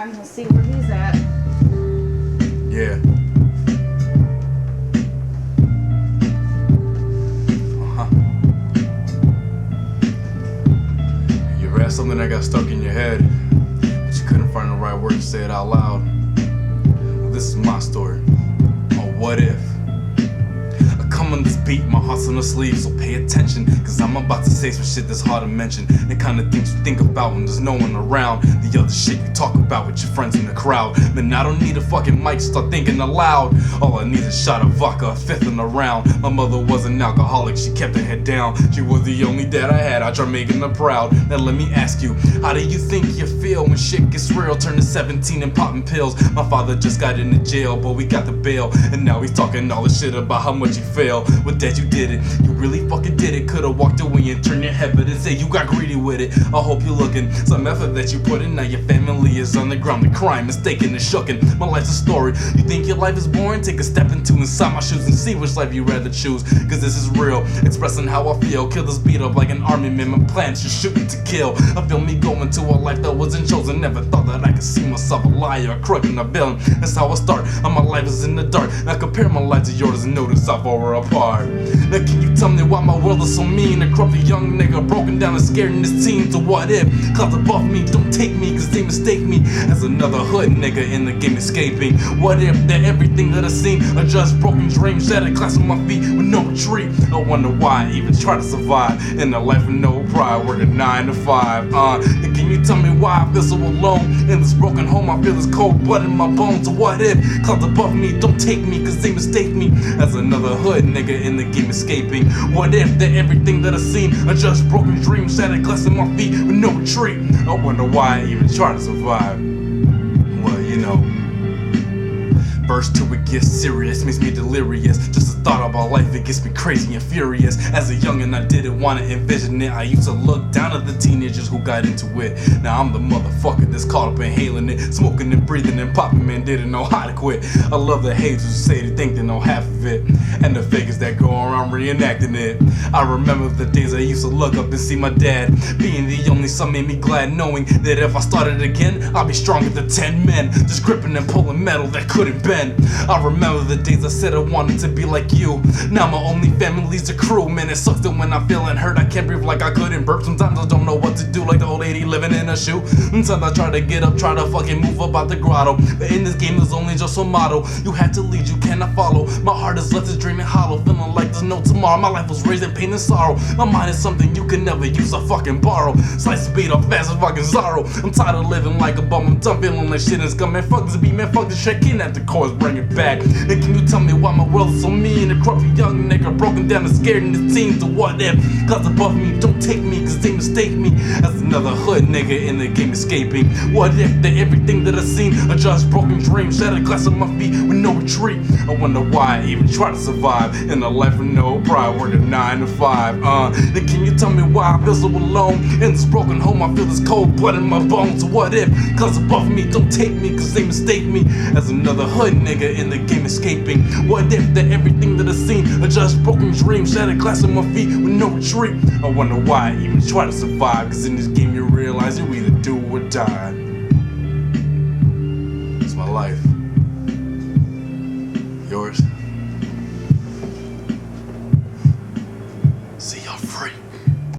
I'm gonna see where he's at. Yeah. You read something that got stuck in your head, but you couldn't find the right word to say it out loud. Well, this is my story. Oh, what if? I come on this beat, my heart's on the sleeve, so pay attention, cause I'm about to say some shit that's hard to mention. The kind of things you think about when there's no one around. The other shit you talk about with your friends in the crowd. Man, I don't need a fucking mic to start thinking aloud. All I need is a shot of vodka, a fifth in the round. My mother was an alcoholic, she kept her head down. She was the only dad I had, I tried making her proud. Now let me ask you, how do you think you feel when shit gets real? Turning 17 and popping pills. My father just got into jail, but we got the bail. And now he's talking all this shit about how much he failed. Well, Dad, you did it, you really fucking did it. Could've walked away and turned your head, but instead you got greedy with it. I hope you're looking, some effort that you put in. Now your family is on the ground, the crime, mistaken and shooken. My life's a story, you think your life is boring? Take a step into inside my shoes and see which life you'd rather choose. Cause this is real, expressing how I feel. Killers beat up like an army man, my plans just shooting to kill. I feel me going to a life that wasn't chosen. Never thought that I could see myself a liar, a crook and a villain. That's how I start, and my life is in the dark. Now compare my life to yours and notice how far we're apart. Now can you tell me why my world is so mean? A corrupt young nigga broken down and scared in his teens. So what if clouds above me don't take me, cause they mistake me as another hood nigga in the game escaping? What if that everything that I seen are just broken dreams, shattered glass on my feet with no retreat? I wonder why I even try to survive in a life with no pride, working 9 to 5. And can you tell me why I feel so alone in this broken home? I feel this cold blood in my bones. So what if clouds above me don't take me, cause they mistake me as another hood nigga in the game escaping? What if that everything that I seen are just broken dreams, shattered glass on my feet with no retreat? I wonder why I even try to survive. Well, you know, verse 2 it gets serious, makes me delirious. Just the thought about life, it gets me crazy and furious. As a youngin' I didn't wanna envision it. I used to look down at the teenagers who got into it. Now I'm the motherfucker that's caught up inhaling it, smoking and breathing and popping, man, didn't know how to quit. I love the haters who say they think they know half of it, and the fakers that go around reenacting it. I remember the days I used to look up and see my dad being the only son, made me glad knowing that if I started again, I'd be stronger than 10 men, just gripping and pulling metal that couldn't bend. I remember the days I said I wanted to be like you. Now my only family's a crew. Man, it sucks that when I'm feeling hurt I can't breathe like I couldn't burp. Sometimes I don't know what to do, like the old lady living in a shoe. Sometimes I try to get up, try to fucking move up out the grotto, but in this game there's only just one motto: you have to lead, you cannot follow. My heart is left is dreaming hollow, feeling like there's no tomorrow. My life was raised in pain and sorrow. My mind is something you can never use or fucking borrow. Slice the beat up fast as fucking Zorro. I'm tired of living like a bum, I'm done feeling like shit is coming. Fuck this beat, man, fuck this shit, at the chorus, bring it back. And can you tell me why my world is so mean? A corrupt young nigga broken down and scared in his teens. So what if clouds above me don't take me, cause they mistake me as another hood nigga in the game escaping? What if that everything that I seen are just broken dreams, shattered glass on my feet with no retreat? I wonder why I even try to survive in a life with no pride, working 9 to 5. Then can you tell me why I feel so alone in this broken home? I feel this cold blood in my bones. So what if clouds above me don't take me, cause they mistake me as another hood nigga in the game escaping? What if that everything that I seen are just broken dreams, shattered glass on my feet with no retreat? I wonder why I even try to survive, cause in this game you realize you either do or die. It's my life. Yours?